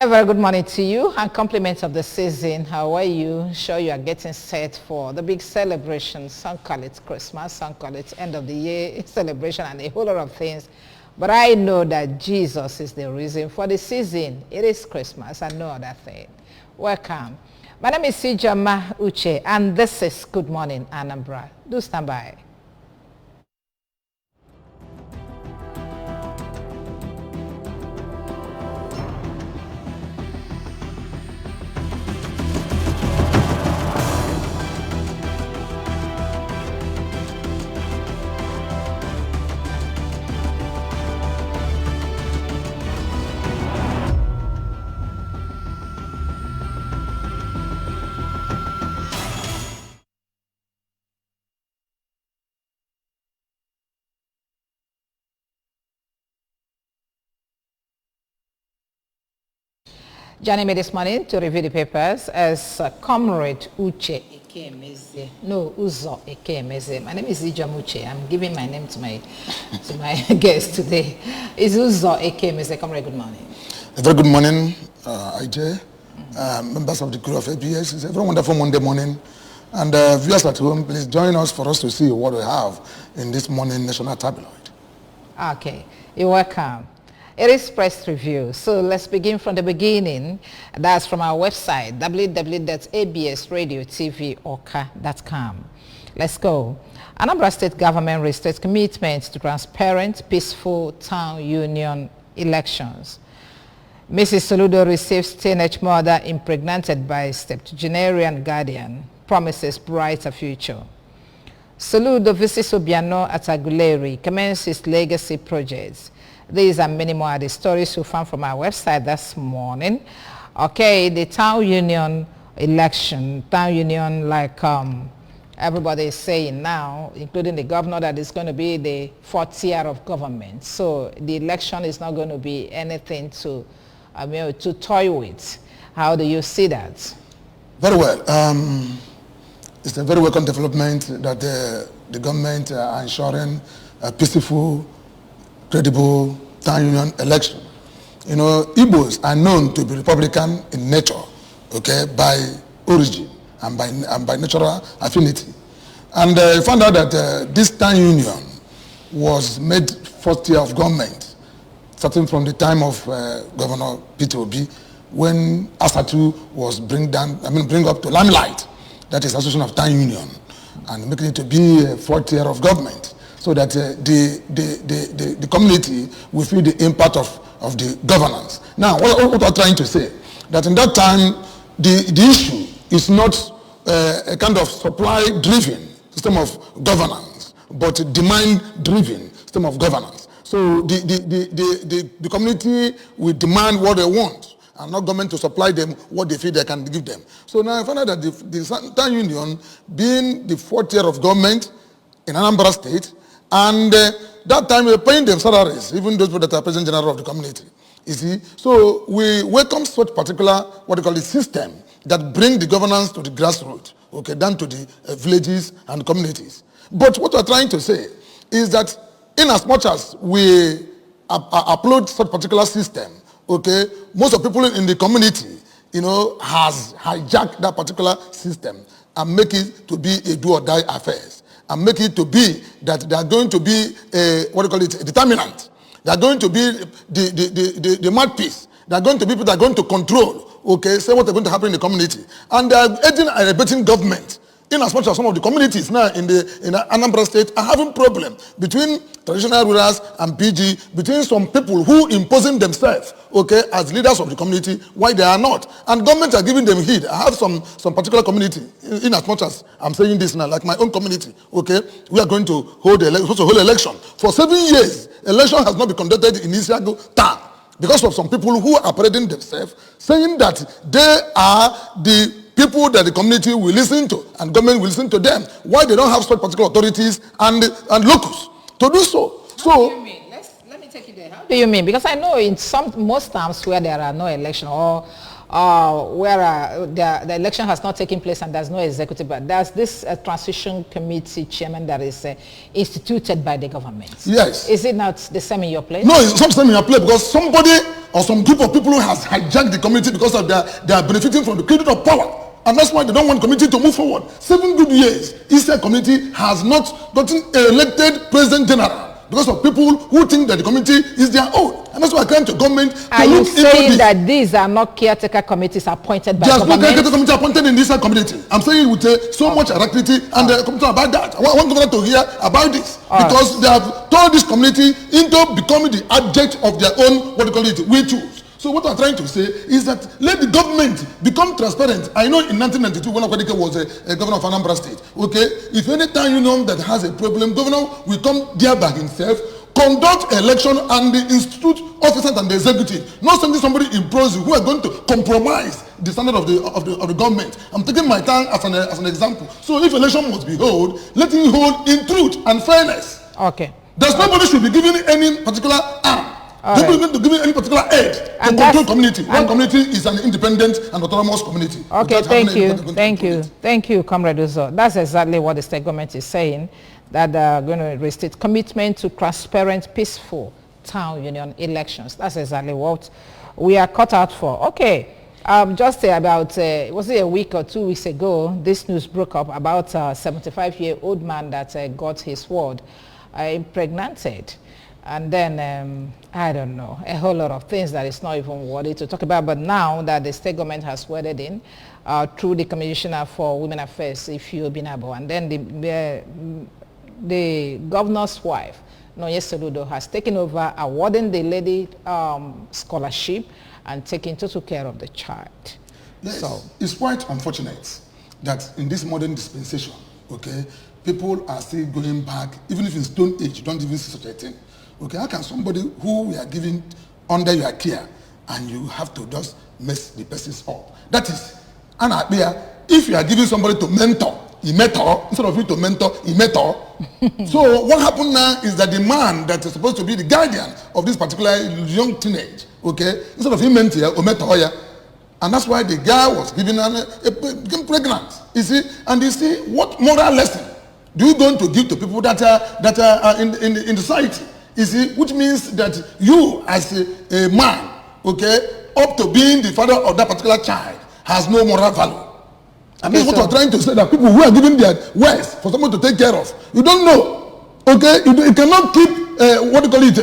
A very good morning to you and compliments of the season. How are you? Sure you are getting set for the big celebration. Some call it Christmas, some call it end of the year celebration and a whole lot of things. But I know that Jesus is the reason for the season. It is Christmas and no other thing. Welcome. My name is Sijama Uche and this is Good Morning Anambra. Do stand by. Joining me this morning to review the papers as Comrade Uche Ekemeze. No, Uzo Ekemeze. My name is Ijam Uche. I'm giving my name to my guest today. It's Uzo Ekemeze. Comrade, good morning. A very good morning, IJ, members of the crew of ABS. It's a very wonderful Monday morning. And viewers at home, please join us for us to see what we have in this morning national tabloid. Okay, you're welcome. It is press review, so let's begin from the beginning. That's from our website, www.absradiotvok.com. Let's go. Anambra State government restates commitment to transparent, peaceful town union elections. Mrs. Soludo receives teenage mother impregnated by septuagenarian guardian, promises brighter future. Soludo visits Obiano at Aguleri, commences legacy projects. These and many more are the stories you found from our website this morning. Okay, the town union election, town union like everybody is saying now, including the governor, that is going to be the fourth tier of government. So the election is not going to be anything to, to toy with. How do you see that? Very well. It's a very welcome development that the government are ensuring a peaceful, credible town union election. You know, Igbos are known to be Republican in nature, okay, by origin and by natural affinity. And I found out that this town union was made first year of government, starting from the time of Governor Peter Obi, when Asatu was bring up to limelight, that is Association of Town Union, and making it to be a fourth year of government, so that the community will feel the impact of the governance. Now, what I'm trying to say, that in that time, the issue is not a kind of supply-driven system of governance, but a demand-driven system of governance. So the community will demand what they want, and not government to supply them what they feel they can give them. So now I found out that the town union, being the fourth year of government in Anambra State, and that time we were paying them salaries, even those people that are president general of the community. You see, so we welcome such particular, what they call the system, that bring the governance to the grassroots, okay, down to the villages and communities. But what we're trying to say is that in as much as we upload such particular system, okay, most of the people in the community, you know, has hijacked that particular system and make it to be a do or die affairs. And make it to be that they are going to be a determinant. They are going to be the mouthpiece. They are going to be people that are going to control, okay, say what is going to happen in the community. And they are aiding and abetting government. In as much as some of the communities now in Anambra State are having problem between traditional rulers and PG, between some people who imposing themselves, okay, as leaders of the community, why they are not. And government are giving them heed. I have some particular community, in as much as I'm saying this now, like my own community, okay, we are going to hold election. For 7 years, election has not been conducted in Isiago town because of some people who are parading themselves, saying that they are the people that the community will listen to and government will listen to them. Why they don't have such particular authorities and locals to do so? How do you mean? Let me take you there. How do you mean? Because I know in most towns where there are no election or where the election has not taken place and there's no executive, but there's this transition committee chairman that is instituted by the government. Yes. Is it not the same in your place? No, it's not the same in your place because somebody or some group of people has hijacked the community because of they are benefiting from the credit of power. And that's why they don't want the community to move forward. 7 good years, Eastern community has not gotten elected president general because of people who think that the community is their own. And that's why I came to government to are look you saying into that these are not caretaker committees appointed by there's government? no caretaker committee appointed in this community. I'm saying it with so much alacrity and committee about that. I want government to hear about this because they have turned this community into becoming the object of their own, what do you call it, we choose. So what I'm trying to say is that let the government become transparent. I know in 1992 when Okwadike was a governor of Anambra State, okay, if any town union that has a problem, governor will come there by himself, conduct election and the institute officers and the executive, not sending somebody in prison who are going to compromise the standard of the government. I'm taking my town as an example. So if election must be held, let it hold in truth and fairness. Okay. There's nobody should be given any particular arm. People going to give any particular aid to control community. One community is an independent and autonomous community. Okay, thank you, Comrade Uzo. That's exactly what the state government is saying, that they're going to restate commitment to transparent, peaceful town union elections. That's exactly what we are cut out for. Okay, just about, was it a week or 2 weeks ago, this news broke up about a 75-year-old man that got his ward impregnated. And then, I don't know, a whole lot of things that is not even worthy to talk about. But now that the state government has wedded in through the Commissioner for Women Affairs, Ifeolu Binabo, and then the governor's wife, Nonye Soludo, has taken over awarding the lady scholarship and taking total care of the child. Yes, so it's quite unfortunate that in this modern dispensation, okay, people are still going back, even if in stone age, you don't even see such a thing. Okay, how can somebody who we are giving under your care and you have to just mess the persons up? That is, if you are giving somebody to mentor, he mentor, instead of you to mentor, he mentor. So what happened now is that the man that is supposed to be the guardian of this particular young teenage, okay, instead of him mentor, or mentor, and that's why the guy was given became pregnant. You see, and you see, what moral lesson do you going to give to people that are in society? You see, which means that you as a man, okay, up to being the father of that particular child has no moral value. And this is what we're trying to say, that people who are giving their wealth for someone to take care of, you don't know, okay, you cannot keep what do you call it,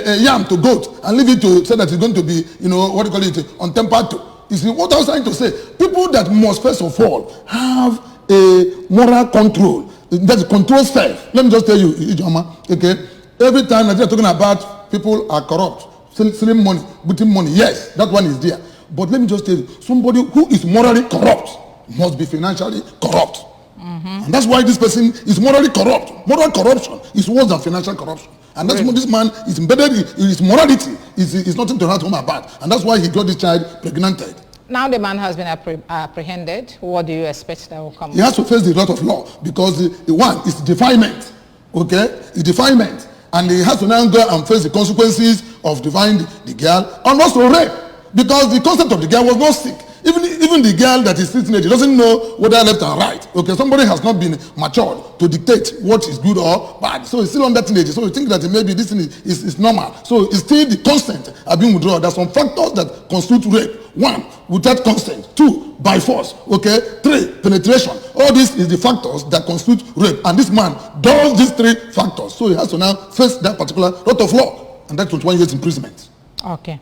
a yam to goat and leave it to say that it's going to be, you know, what do you call it, untempered to. You see, what I was trying to say, people that must first of all have a moral control, that's control self. Let me just tell you, Ijoma, okay, every time that they're talking about people are corrupt, stealing money, putting money, yes, that one is there. But let me just tell you, somebody who is morally corrupt must be financially corrupt. And that's why this person is morally corrupt. Moral corruption is worse than financial corruption. And that's what this man is embedded in his morality. Is nothing to write home about. And that's why he got this child pregnanted. Now the man has been apprehended. What do you expect that will come? He has to face the wrath of law because the one is defilement. Okay? It's defilement. And he has to now go and face the consequences of defying the girl and also rape. Because the concept of the girl was not sick. Even the girl that is sitting there, she doesn't know whether left and right. Okay, somebody has not been matured to dictate what is good or bad. So it's still under teenage. So you think that maybe this thing is normal. So it's still the consent are being withdrawn. There's some factors that constitute rape. 1, without consent. 2, by force. Okay. 3, penetration. All this is the factors that constitute rape. And this man does these 3 factors. So he has to now face that particular lot of law. And that's 21 years imprisonment. Okay.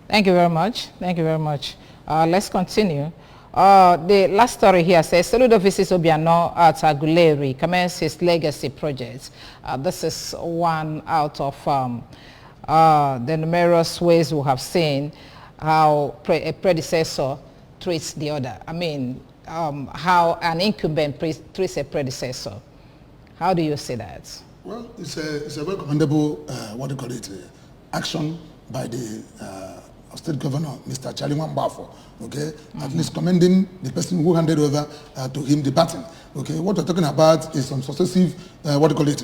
Thank you very much. Thank you very much. Let's continue. The last story here says, Soludo visits Obiano at Aguleri, commences his legacy project. This is one out of the numerous ways we have seen how a predecessor treats the other. I mean, how an incumbent treats a predecessor. How do you see that? Well, it's a very commendable, what do you call it, action by the State Governor, Mr. Charlie Wambafo, okay, at least commending the person who handed over to him the baton. Okay, what we're talking about is some successive,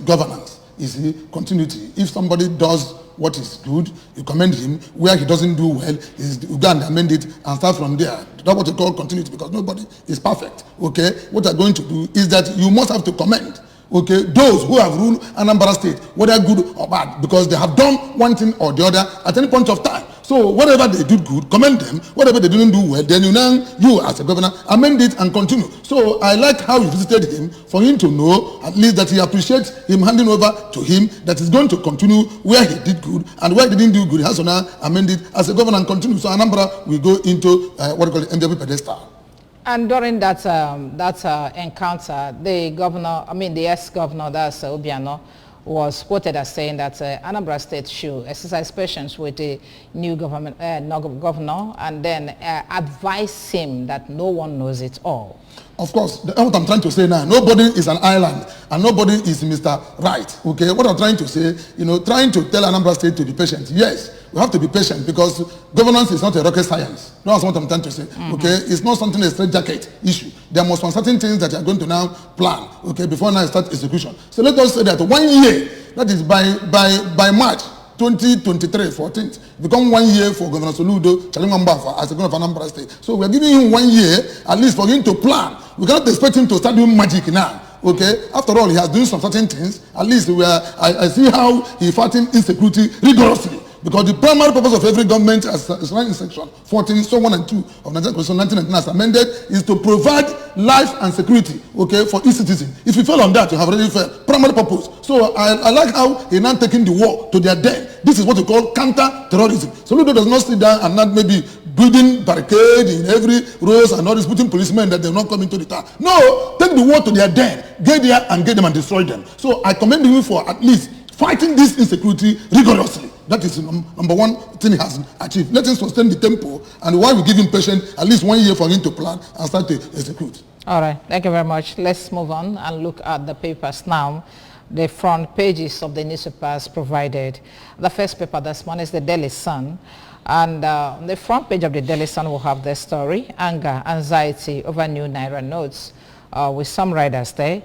governance. Is continuity. If somebody does what is good, you commend him. Where he doesn't do well, you go and amend it and start from there. That's what you call continuity, because nobody is perfect. Okay, what they're going to do is that you must have to commend, okay, those who have ruled Anambra State, whether good or bad, because they have done one thing or the other at any point of time. So whatever they did good, commend them. Whatever they didn't do well, then you as a governor, amend it and continue. So I like how you visited him, for him to know at least that he appreciates him handing over to him, that he's going to continue where he did good, and where he didn't do good, he has to now amend it as a governor and continue. So Anambra will go into MWP pedestal. And during that encounter, the ex-governor, that's Obiano, was quoted as saying that Anambra State should exercise patience with the new governor and then advise him that no one knows it all. Of course, what I'm trying to say now, nobody is an island and nobody is Mr. Right. Okay, what I'm trying to say, trying to tell Anambra State to be patient. Yes, we have to be patient because governance is not a rocket science. That's what I'm trying to say. Okay, it's not something a straitjacket issue. There must be certain things that you are going to now plan. Okay, before now start execution. So let us say that 1 year, that is by March 2023, 14th, become 1 year for Governor Soludo Chalimambafa as a governor of Anambra State. So we're giving him 1 year at least for him to plan. We cannot expect him to start doing magic now. Okay, after all, he has done some certain things. At least I see how he fighting insecurity rigorously. Because the primary purpose of every government, as in section 14, so 1 and 2 of Nigerian Constitution 1999 as amended, is to provide life and security, okay, for each citizen. If you fail on that, you have already failed. Primary purpose. So I like how he now taking the war to their den. This is what we call counter-terrorism. Soludo does not sit down and not maybe building barricade in every roads and all this, putting policemen that they will not come into the town. No, take the war to their den. Get there and get them and destroy them. So I commend you for at least fighting this insecurity rigorously. That is number one thing he has achieved. Let him sustain the tempo, and while we give him patience, at least 1 year for him to plan and start to execute. All right, thank you very much. Let's move on and look at the papers now. The front pages of the newspapers provided. The first paper this morning is the Daily Sun. And on the front page of the Daily Sun will have the story, anger, anxiety over new Naira notes, with some riders there.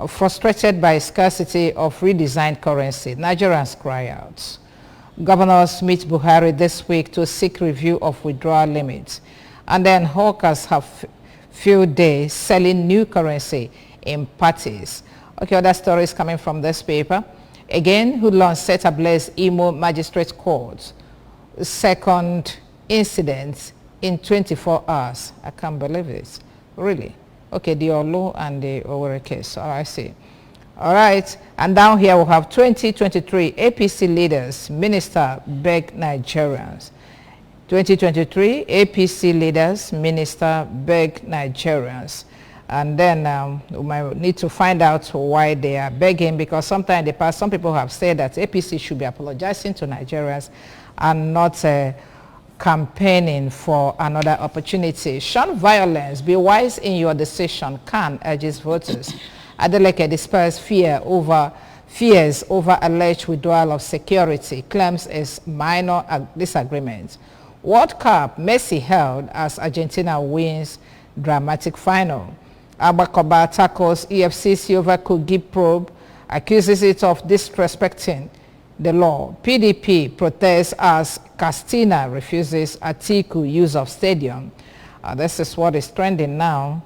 Frustrated by scarcity of redesigned currency, Nigerians cry out. Governors meet Buhari this week to seek review of withdrawal limits. And then hawkers have field day selling new currency in parties. Okay, other stories coming from this paper. Again, hoodlums set ablaze Imo Magistrate Court. Second incident in 24 hours. I can't believe it. Really? Okay, the Olu and the Owerri case. Oh, I see. All right. And down here we have 2023 APC leaders, minister beg Nigerians. 2023 APC leaders, minister beg Nigerians. And then we might need to find out why they are begging, because sometimes in the past, some people have said that APC should be apologizing to Nigerians and not campaigning for another opportunity. Shun violence, be wise in your decision, Khan urges voters. Adeleke dispels fears over alleged withdrawal of security, claims is minor disagreement. World Cup, Messi held as Argentina wins dramatic final. Abakoba tackles EFCC over Kogi probe, accuses it of disrespecting the law. PDP protests as Castina refuses Atiku use of stadium. This is what is trending now.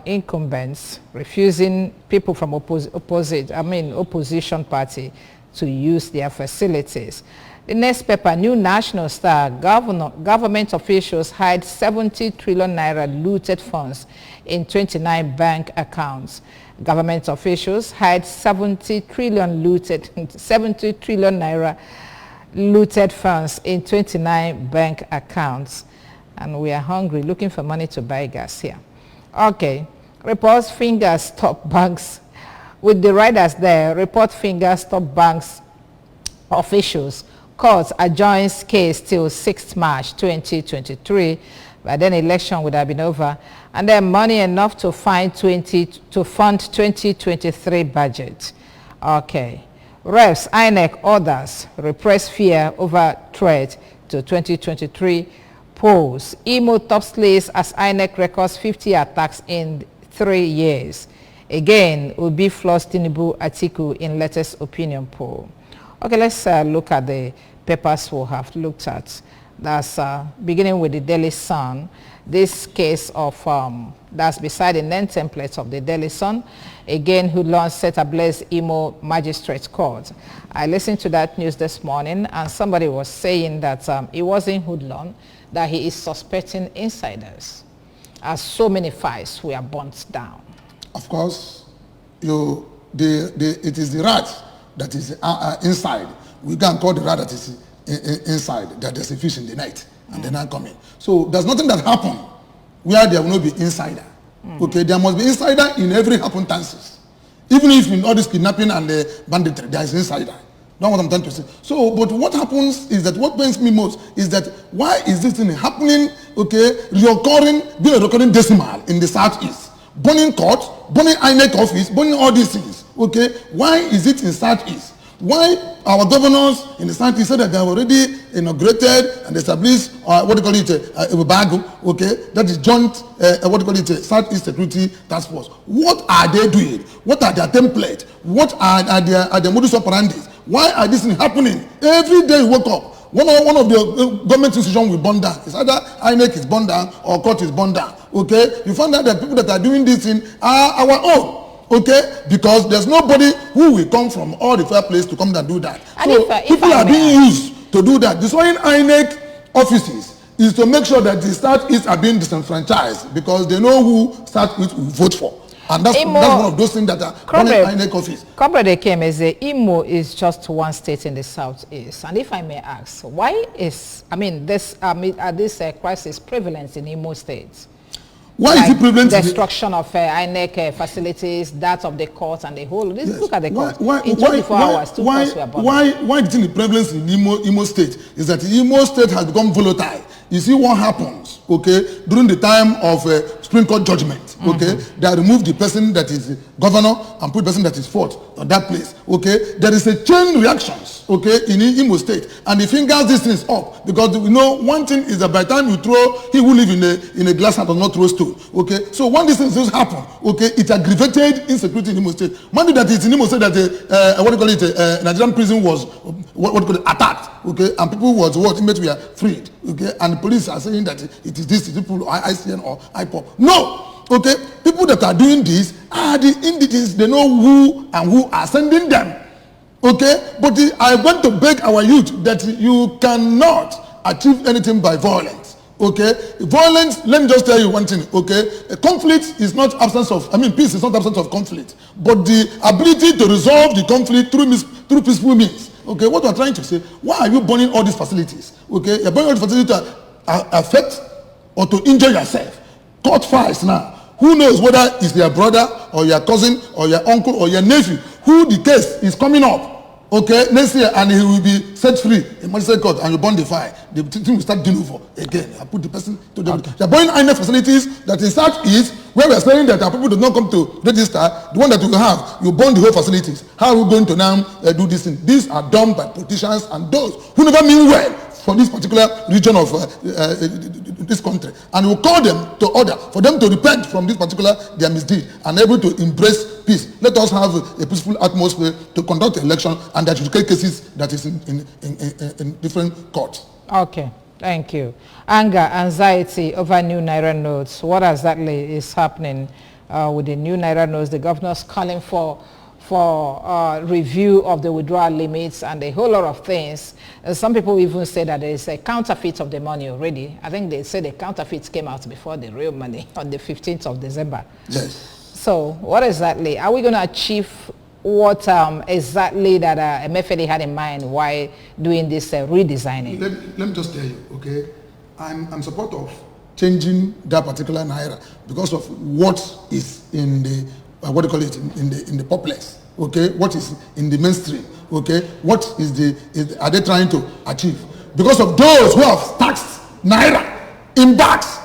Incumbents refusing people from opposition party to use their facilities. The next paper, New National Star, government officials hide 70 trillion naira looted funds in 29 bank accounts. Government officials hide 70 trillion naira looted funds in 29 bank accounts. And we are hungry, looking for money to buy gas here. Okay, reports fingers stop banks. With the riders there, report fingers stop banks officials. Court adjourns case till 6th March 2023. By then election would have been over. And then money enough to fund 2023 budget. Okay. Refs, INEC orders repress fear over threat to 2023 polls. Imo tops list as INEC records 50 attacks in 3 years. Again, Obi floors Tinubu Atiku in latest opinion poll. Okay, let's look at the papers we have looked at. That's beginning with the Daily Sun. This case of, that's beside the name templates of the Daily Sun. Again, hoodlums set ablaze Imo Magistrate Court. I listened to that news this morning, and somebody was saying that it wasn't hoodlum, that he is suspecting insiders, as so many files were burnt down. Of course, it is the rat that is inside. We can call the rat that is inside, that there's a fish in the night, and they're not coming. So there's nothing that happened where there will not be insider. Okay, there must be insider in every happenstances. Even if in all this kidnapping and the banditry, there is insider. That's what I'm trying to say. So, but what happens is that what pains me most is that why is this thing happening, okay, being a recurring decimal in the Southeast? Burning court, burning INEC office, burning all these things, okay? Why is it in Southeast? Why our governors in the Southeast said that they have already inaugurated and established what do you call it, a BAGO, okay? That is joint, Southeast Security Task Force. What are they doing? What are their templates? What are their modus operandi? Why are these things happening? Every day you wake up, one of the government institutions will burn down. It's either INEC is burned down or court is burned down, okay? You find out that people that are doing this thing are our own. Okay, because there's nobody who will come from all the fair place to come and do that. And so people are being used to do that. Destroying INEC offices is to make sure that the Southeast are being disenfranchised because they know who Southeast will vote for. And that's one of those things that are running INEC office. Comrade Ekemeze, Imo is just one state in the Southeast. And if I may ask, why is, this crisis prevalent in Imo State? Why is it prevalent? Destruction of INEC facilities, that of the court and the whole. Yes. Look at the court. In 24 hours, 2 courts were burned. Why the prevalence in Imo State is that Imo State has become volatile. You see what happens, okay, during the time of Supreme Court judgment, okay, they remove the person that is governor and put the person that is fourth on that place, okay. There is a chain reactions, okay, in Imo State, and the fingers this thing is up because we know one thing is that by the time you throw, he who live in a glass house does not throw stone, okay. So when these things happen, okay, it aggravated insecurity in Imo State. Monday that is in Imo State that Nigerian prison was attacked, okay, and people was inmates were freed, okay, and the police are saying that it is this people ICN or IPOP. No, okay, people that are doing this are the indigenous. They know who and who are sending them, okay. But I want to beg our youth that you cannot achieve anything by violence, okay. Violence, let me just tell you one thing, okay. A conflict is not absence of, peace is not absence of conflict, but the ability to resolve the conflict through peaceful means. Okay, what we're trying to say, why are you burning all these facilities? Okay, you're burning all these facilities to affect or to injure yourself. Court files now. Who knows whether it's your brother or your cousin or your uncle or your nephew, who the case is coming up, okay, next year, and he will be set free in magistrate court and you burn the file. The thing will start dealing for again. I put the person to the... Okay. They're burning INEC facilities that in Southeast, where we're saying that our people do not come to register, the one that you have, you burn the whole facilities. How are we going to now do this thing? These are done by politicians and those who never mean well for this particular region of this country. And we'll call them to order for them to repent from this particular their misdeed and able to embrace peace. Let us have a peaceful atmosphere to conduct the election and adjudicate cases that is in different courts. Okay. Thank you. Anger, anxiety over new Naira notes. What exactly is happening with the new Naira notes? The governor's calling for review of the withdrawal limits and a whole lot of things. Some people even say that there is a counterfeit of the money already. I think they say the counterfeit came out before the real money on the 15th of December. Yes. So what exactly? Are we going to achieve what exactly that Emefiele had in mind while doing this redesigning? Let me just tell you, okay? I'm support of changing that particular Naira because of what is in the in the populace, okay? What is in the mainstream, okay? What are they trying to achieve? Because of those who have taxed Naira in bags.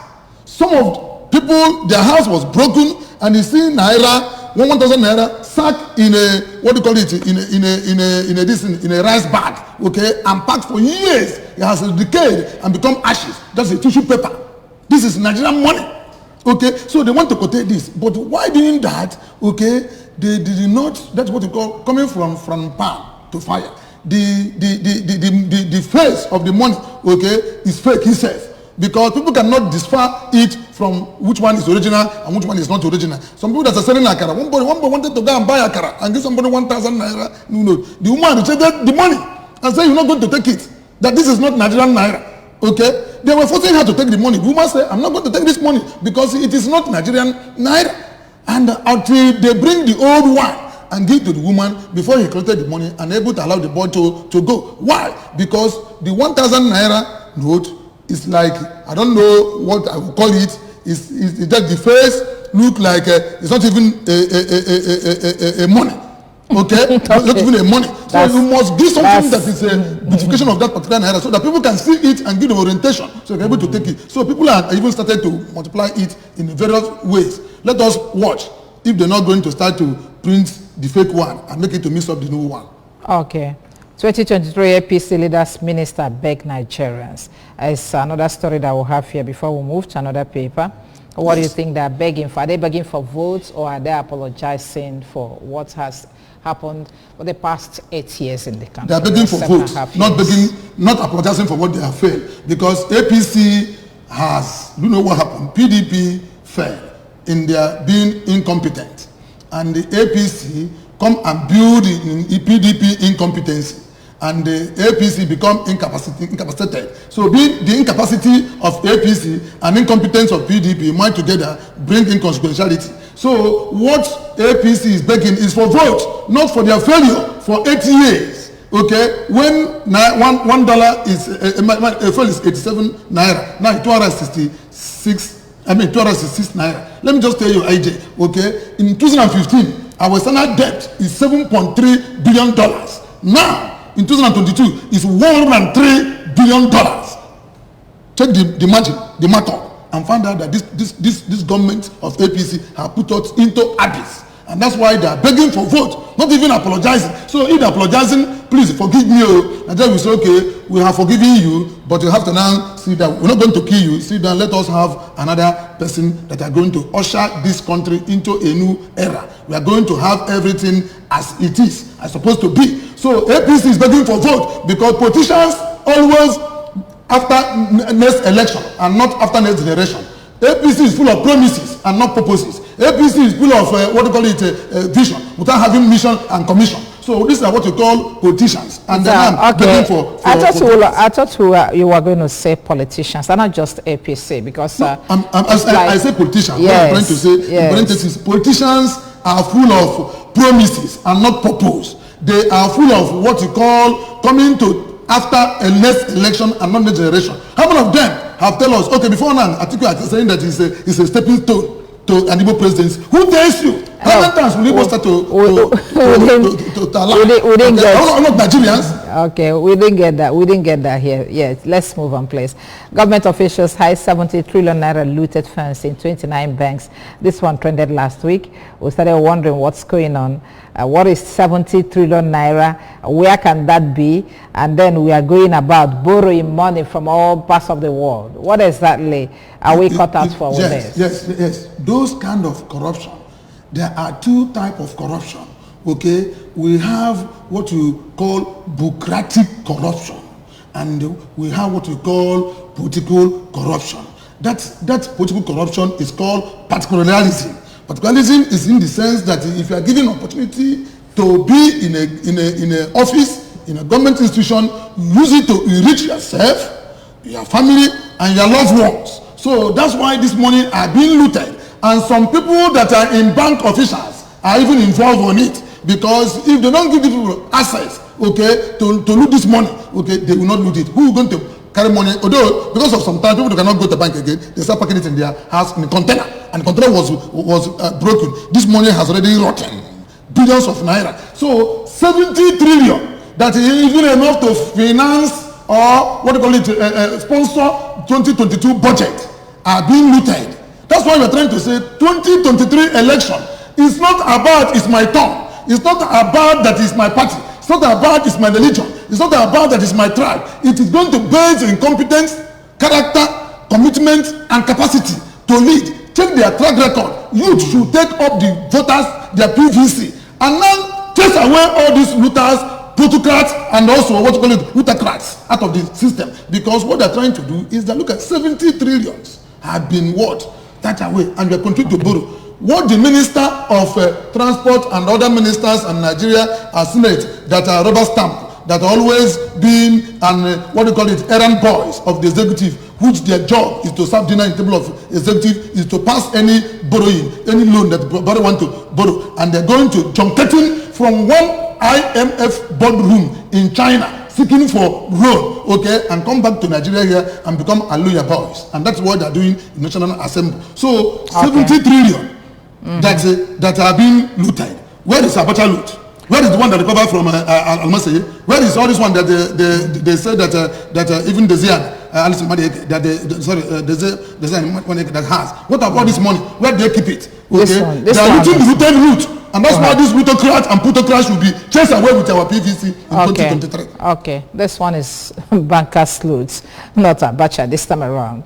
Some of people, their house was broken and you see Naira, 1,000 Naira, sacked in a, what do you call it, in a rice bag, okay, and packed for years. It has decayed and become ashes. That's a tissue paper. This is Nigerian money. Okay, so they want to quotate this. But why doing that? Okay, they did not, that's what you call coming from palm to fire. The face of the money, okay, is fake, he says. Because people cannot decipher it from which one is original and which one is not original. Some people that are selling akara, one boy wanted to go and buy akara and give somebody 1,000 naira. No. The woman rejected the money and said, you're not going to take it. That this is not Nigerian naira. Okay? They were forcing her to take the money. The woman said, I'm not going to take this money because it is not Nigerian naira. And until they bring the old one and give to the woman before he collected the money and able to allow the boy to go. Why? Because the 1,000 naira note is like, I don't know what I would call it. It's just the face look like it's not even a money. Okay? Not even a money. So you must give something that is a beautification of that particular naira so that people can see it and give the orientation so they're able to take it. So people are even started to multiply it in various ways. Let us watch if they're not going to start to print the fake one and make it to mix up the new one. Okay. 2023 APC leaders minister beg Nigerians. It's another story that we'll have here before we move to another paper. What do you think they're begging for? Are they begging for votes or are they apologizing for what has happened for the past 8 years in the country? They are begging for votes, not apologizing for what they have failed. Because APC has, you know what happened? PDP failed in their being incompetent. And the APC come and build in PDP incompetency. And the APC become incapacitated. So being the incapacity of APC and incompetence of PDP might together bring inconsequentiality. So what APC is begging is for vote, not for their failure for 8 years. Okay, when $1 is a fuel is 87 naira, now 266 naira. Let me just tell you, IJ. Okay, in 2015, our standard debt is $7.3 billion. Now, in 2022, it's $103 billion. Check the margin, the markup, and find out that this government of APC have put us into abyss. And that's why they are begging for vote, not even apologizing. So if they're apologizing, please forgive me. Nigeria will say, okay, we have forgiven you, but you have to now see that we're not going to kill you. Sit down, let us have another person that are going to usher this country into a new era. We are going to have everything as it is, as supposed to be. So APC is begging for vote because politicians always after next election and not after next generation. APC is full of promises and not purposes. APC is full of vision without having mission and commission. So these are what you call politicians. And then okay. I thought you were going to say politicians, and not just APC, because I say politicians. Yes, what I'm trying to say, yes. Politicians are full of promises and not purpose. They are full of what you call coming to after a next election and not next generation. How many of them have told us, okay, before now, I think you are saying that it's a stepping stone to an Igbo presidency. Who tells you? How many times will Igbo start to allow? We didn't get. I'm not Nigerians. Okay, we didn't get that. We didn't get that here. Yes, let's move on, please. Government officials hide 70 trillion naira looted funds in 29 banks. This one trended last week. We started wondering what's going on. What is 70 trillion naira? Where can that be? And then we are going about borrowing money from all parts of the world. What exactly are we cut out for with this? Yes. Those kind of corruption. There are two types of corruption. Okay, we have what we call bureaucratic corruption, and we have what we call political corruption. That political corruption is called particularism. Particularism is in the sense that if you are given opportunity to be in a office, in a government institution, use it to enrich yourself, your family, and your loved ones. So that's why this money are being looted, and some people that are in bank officials are even involved on it. Because if they don't give the people access, okay, to loot this money, okay, they will not loot it. Who is going to carry money? Although, because of some time, people cannot go to the bank again, they start packing it in their house in a container. And the container was broken. This money has already rotten. Billions of naira. So, 70 trillion, that is even enough to finance or, what do you call it, sponsor 2022 budget are being looted. That's why we're trying to say 2023 election is not about it's my turn. It's not about that it's my party. It's not about it's my religion. It's not about that it's my tribe. It is going to base in competence, character, commitment, and capacity to lead. Check their track record. Youth should take up the voters, their PVC, and now chase away all these looters, plutocrats, and also what you call it, plutocrats out of the system. Because what they're trying to do is that look at 70 trillions have been what? That away, and we are continuing to borrow. What the Minister of Transport and other ministers in Nigeria are Senate that are rubber stamp, that are always been and what do you call it, errand boys of the executive, which their job is to serve dinner in the table of executive, is to pass any borrowing, any loan that the borrower want to borrow, and they're going to junketing from one IMF boardroom in China seeking for loan, okay, and come back to Nigeria here and become Aluya boys, and that's what they're doing in National Assembly. So okay. 70 trillion that are being looted. Where is Abacha loot? Where is the one that recovered from Almasey? Where is all this one that they said that even the Zian Alice Madieke that the Zian that has? What about all this money? Where do they keep it? Okay, they are looting the looted root. And that's why these plutocrats and plutocrats will be chased away with our PVC in 2023. Okay, this one is bankers' loot, not Abacha this time around.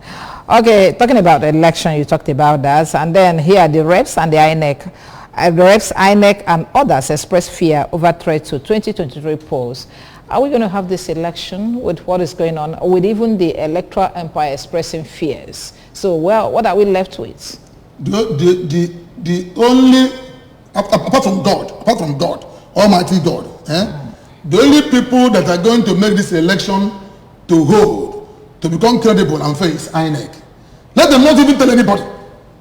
Okay, talking about the election, you talked about that. And then here the reps and the INEC. The reps, INEC, and others express fear over threat to 2023 polls. Are we going to have this election with what is going on, or with even the electoral empire expressing fears? So, well, what are we left with? The only... Apart from God, Almighty God, the only people that are going to make this election to hold, to become credible and fair is INEC. Let them not even tell anybody,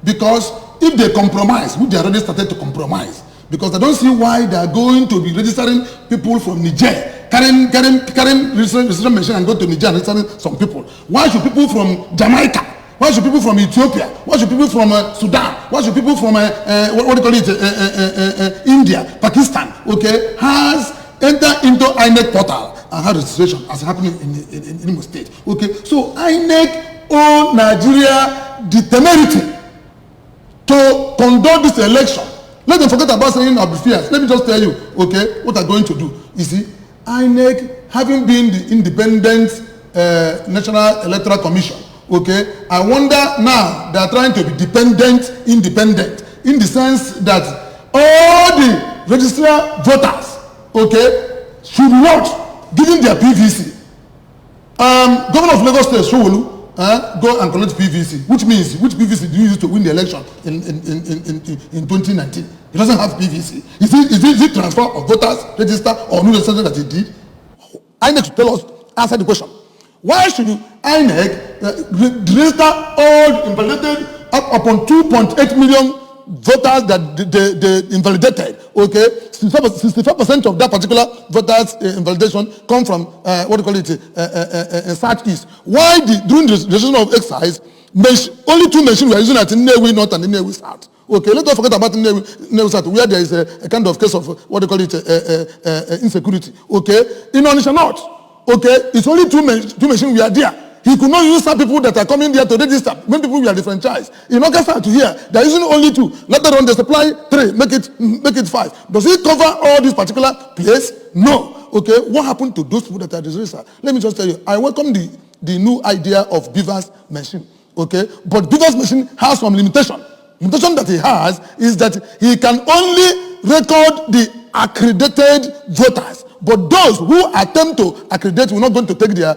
because if they compromise, which they already started to compromise, because I don't see why they are going to be registering people from Niger, carrying registration machine and go to Niger and registering some people. Why should people from Jamaica? Why should people from Ethiopia? Why should people from Sudan? Why should people from what do you call it, India, Pakistan, okay, has entered into INEC portal and had registration as happening in Imo State, okay? So INEC owe Nigeria the temerity to conduct this election. Let them forget about saying our fears. Let me just tell you, okay, what they're going to do. You see, INEC, having been the independent National Electoral Commission, okay, I wonder now they are trying to be independent, in the sense that all the registered voters, okay, should not, given their PVC. Governor of Lagos State, Showolu, go and collect PVC, which means, which PVC do you use to win the election in 2019? He doesn't have PVC. Is it transfer of voters register or new registration that he did? INEC should tell us, answer the question. Why should INEC register all invalidated up upon 2.8 million voters that they invalidated? Okay, 65% of that particular voters invalidation come from what do you call it, Southeast. Why during the registration of excise, only two machines were using at Nnewi North and Nnewi South? Okay, let's not forget about Nnewi South, where there is a kind of case of what they call it, insecurity. Okay, in Onitsha North. Okay, it's only two machines we are there. He could not use some people that are coming there to register. Many people we are differentialized. In Augusta to here, they are using only two. Later on, they supply three, make it five. Does it cover all this particular place? No. Okay, what happened to those people that are registered? Let me just tell you, I welcome the new idea of Beaver's machine. Okay, but Beaver's machine has some limitation. Limitation that he has is that he can only record the accredited voters. But those who attempt to accredit will not going to take the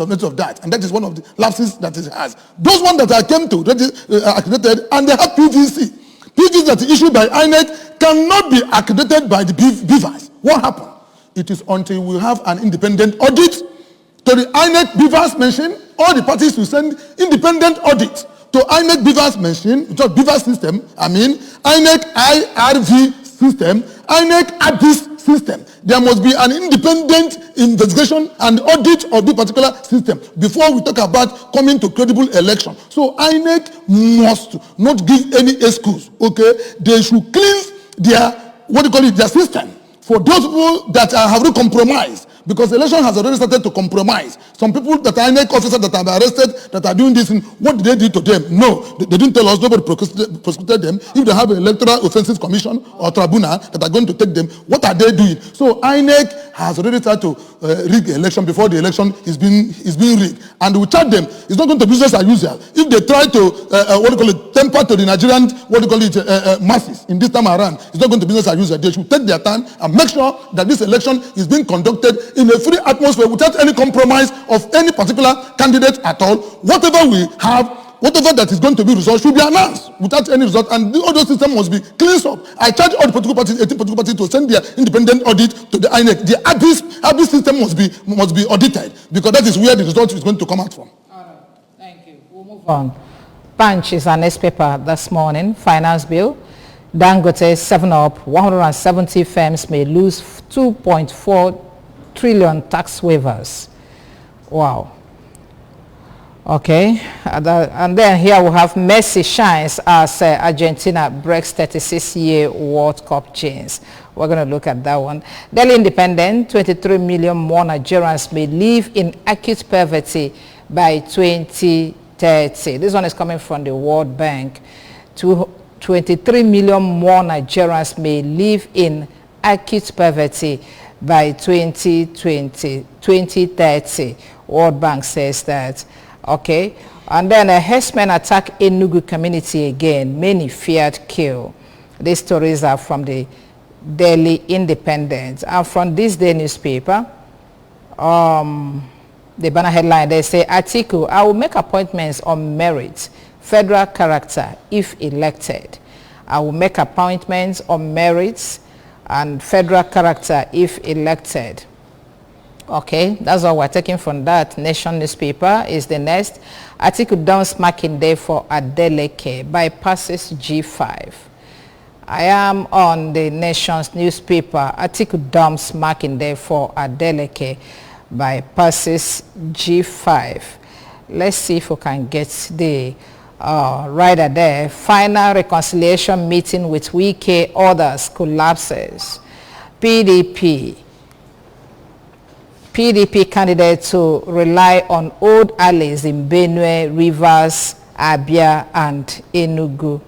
notice of that, and that is one of the lapses that it has. Those ones that are came to accredited and they have PVC. PVC that is issued by INEC cannot be accredited by the Beavers. What happened? It is until we have an independent audit to the INEC Beavers machine. All the parties will send independent audit to INEC Beavers machine, which is Beavers system. I mean INEC IRV system, INEC ABIS system. There must be an independent investigation and audit of the particular system before we talk about coming to credible election. So INEC must not give any excuse. Okay, they should cleanse their their system for those people that have compromised because the election has already started to compromise. Some people that are INEC officers that have been arrested, that are doing this, what did they do to them? No, they didn't tell us. Nobody prosecuted them. If they have an electoral offenses commission or tribunal that are going to take them, what are they doing? So INEC has already started to rig the election before the election is being rigged, and we charge them. It's not going to be business as usual. If they try to temper to the Nigerian masses in this time around, it's not going to be business as usual. They should take their time and make sure that this election is being conducted in a free atmosphere without any compromise of any particular candidate at all. Whatever we have, whatever that is going to be result should be announced without any result, and the audio system must be cleansed up. I charge all the political parties, 18 political parties, to send their independent audit to the INEC. The ABIS system must be audited, because that is where the result is going to come out from. All right, thank you. We'll move on. Punch is our next paper this morning. Finance bill. Dangote 7-up. 170 firms may lose 2.4 trillion tax waivers. Wow. Okay, and then here we have Messi shines as Argentina breaks 36-year World Cup chains. We're going to look at that one. Daily Independent, 23 million more Nigerians may live in acute poverty by 2030. This one is coming from the World Bank. 23 million more Nigerians may live in acute poverty by 2030. World Bank says that. Okay, and then a herdsman attack Enugu community again. Many feared kill. These stories are from the Daily Independent. And from this day newspaper, the banner headline, they say, Atiku, I will make appointments on merit, federal character if elected. I will make appointments on merits and federal character if elected. Okay, that's all we're taking from that. Nation newspaper is the next. Atiku dumps Makinde for Adeleke, bypasses G5. I am on the Nation's newspaper. Atiku dumps Makinde for Adeleke, bypasses G5. Let's see if we can get the rider there. Final reconciliation meeting with Wike, others collapses. PDP candidate to rely on old allies in Benue, Rivers, Abia, and Enugu.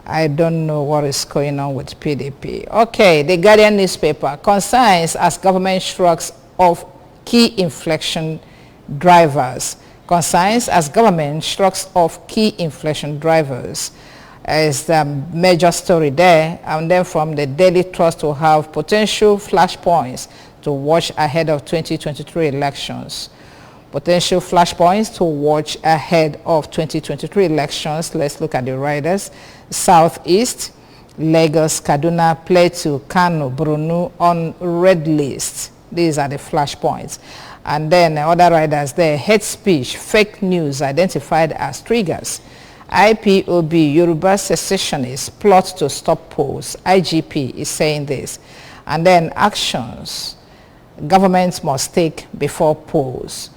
I don't know what is going on with PDP. Okay, the Guardian newspaper. Concerns as government shrugs off key inflation drivers. Concerns as government shrugs off key inflation drivers is the major story there. And then from the Daily Trust to have potential flashpoints to watch ahead of 2023 elections. Potential flashpoints to watch ahead of 2023 elections. Let's look at the riders. Southeast, Lagos, Kaduna, Plateau, Kano, Borno on red list. These are the flashpoints. And then other riders there, hate speech, fake news identified as triggers. IPOB, Yoruba secessionists plot to stop polls. IGP is saying this. And then actions governments must take before polls.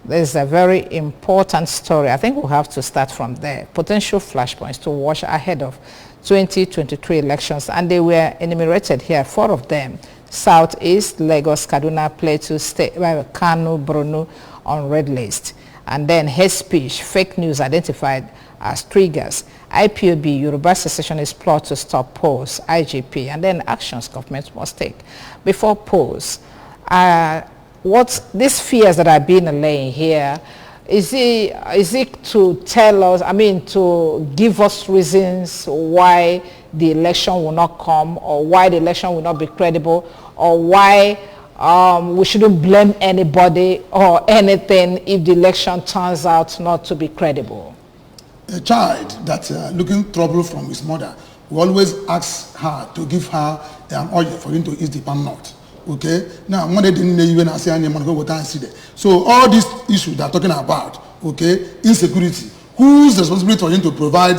There's a very important story. I think we'll have to start from there. Potential flashpoints to watch ahead of 2023 elections. And they were enumerated here, 4 of them. Southeast, Lagos, Kaduna, Plateau, State, Kano, Borno on red list. And then hate speech, fake news identified as triggers. IPOB, Yoruba secessionist plot to stop polls. IGP. And then actions governments must take before polls. What these fears that are being allayed here, is it to tell us, to give us reasons why the election will not come, or why the election will not be credible, or why we shouldn't blame anybody or anything if the election turns out not to be credible? A child that's looking trouble from his mother, we always ask her to give her an oil for him to eat the palm nut. Okay, now money didn't even say any money go and see there. So all these issues they're talking about, okay, insecurity. Whose responsibility for him to provide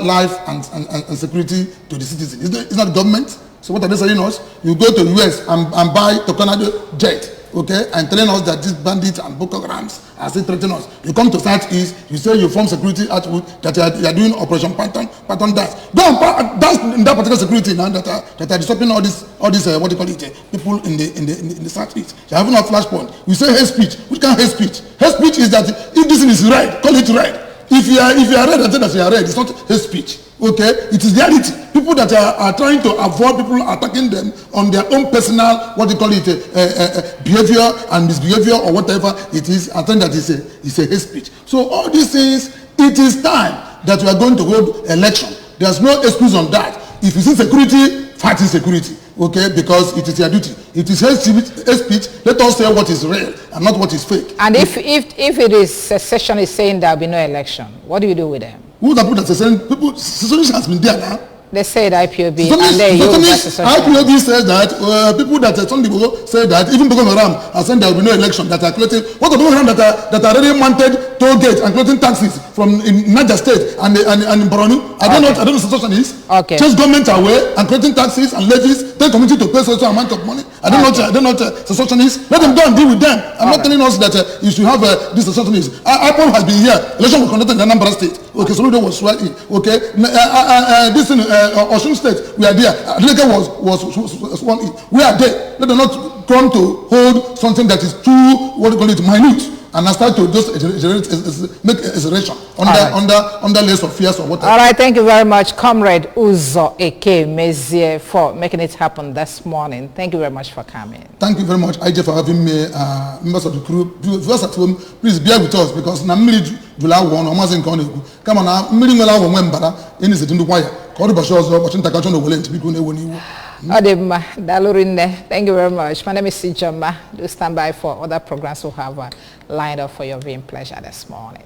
life and security to the citizen? It's not the government. So what are they saying us? You go to the US and buy Tornado jet okay, and telling us that these bandits and Boko Harams are still threatening us. You come to Southeast, you say you form security outfit, that you are doing Operation Pattern dance. Go and dance in that particular security now that are disrupting all this what do you call it, people in the Southeast. You have no flashpoint. You say hate speech. Which kind of hate speech? Hate speech is that if this thing is right, call it right. If you are red and say that you are red, it's not hate speech. Okay, it is reality. People that are trying to avoid people attacking them on their own personal, what they call it, behavior and misbehavior or whatever it is. I think that is a hate speech. So all these things, it is time that we are going to hold election. There's no excuse on that. If you see security, fight insecurity. Okay, because it is your duty. It is hate speech. Let us say what is real and not what is fake. And if it is secession is saying there will be no election, what do you do with them? Who the people that secession has been there now? They said IPOB and then IPOB says that people that some people say that even Boko Haram are saying there will be no election, that are collecting what the Boko Haram that are already mounted toll gates and collecting taxes from in Niger State and in Borno. I don't know what the situation is. Okay. Chase government away and collecting taxes and levies, tell community to pay such amount of money. I don't know what the situation is. Let them go and deal with them. I'm not telling us that you should have this situation is. IPOB has been here. Election was conducted in Anambra State. Okay, so was sworn in. Okay, this in Osun State, we are there. Adeleke was sworn in. We are there. Let them not come to hold something that is too, what do you call it, minute, and start to just make exaggeration under layers of fears or whatever. All right, thank you very much, Comrade Uzo Eke Mezie, for making it happen this morning. Thank you very much for coming. Thank you very much, IJ, for having me. Members of the crew, viewers at home, please bear with us because na mmiri July 1 or mazin ka na-ekwu kama na mmiri nwere awọ nwe mbara enizeti ndị kwaya ka ọ dụbachi ọzọ ụbọchị ntakachọ na owele ntibiko na-ewo n'iwu. Adema, Dalurine, thank you very much. My name is Sijoma. Do stand by for other programs we have lined up for your viewing pleasure this morning.